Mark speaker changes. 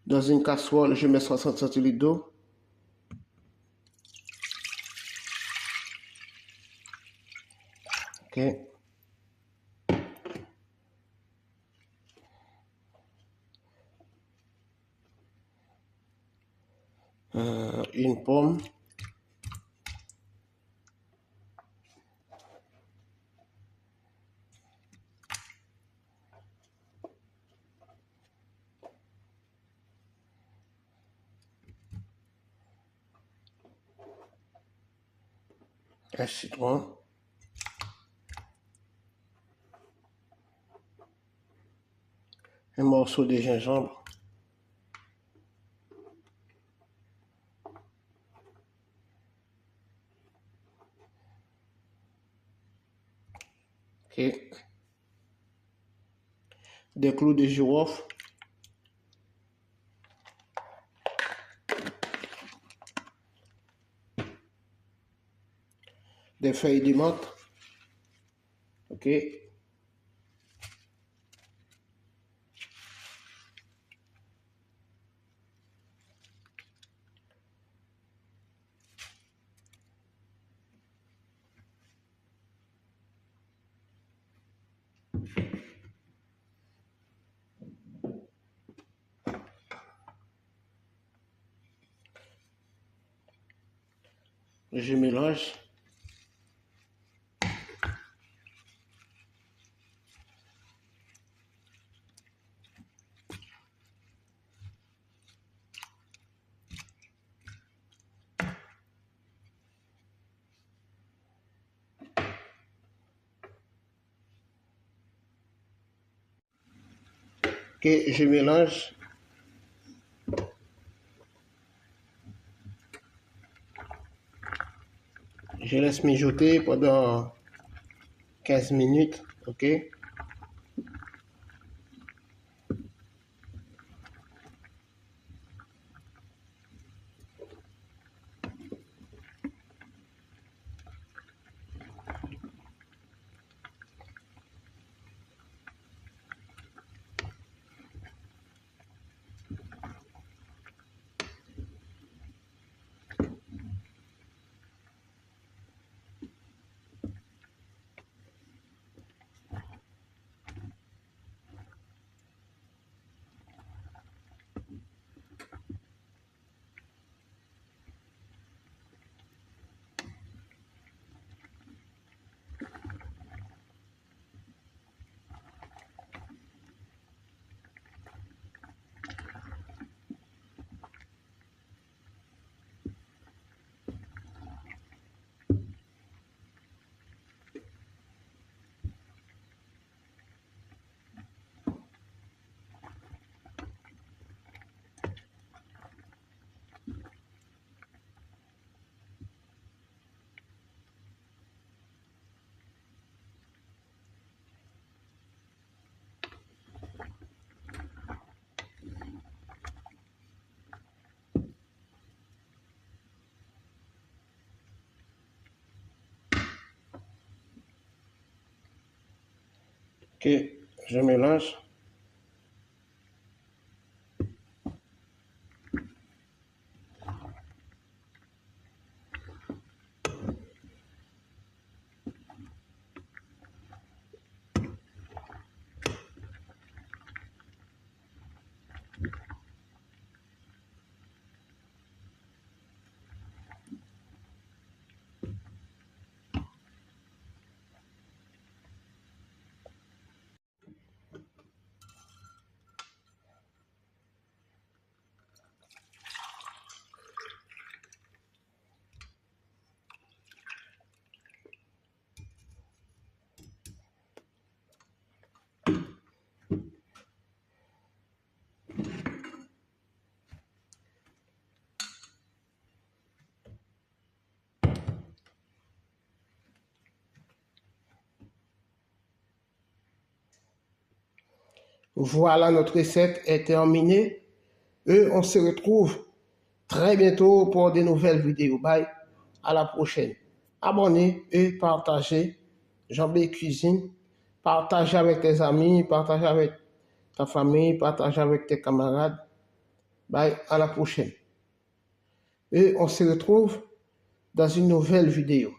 Speaker 1: Dans une casserole, je mets 60 centilitres d'eau. Ok. Une pomme. Un citron. Un morceau de gingembre. Ok. Des clous de girofle. Des feuilles de menthe. Ok. Je mélange. Ok, je mélange. Je laisse mijoter pendant 15 minutes. Ok. Ok, je mélange. Voilà, notre recette est terminée. Et on se retrouve très bientôt pour de nouvelles vidéos. Bye. À la prochaine. Abonnez et partagez. Jean-B Cuisine. Partagez avec tes amis, partagez avec ta famille, partagez avec tes camarades. Bye, à la prochaine. Et on se retrouve dans une nouvelle vidéo.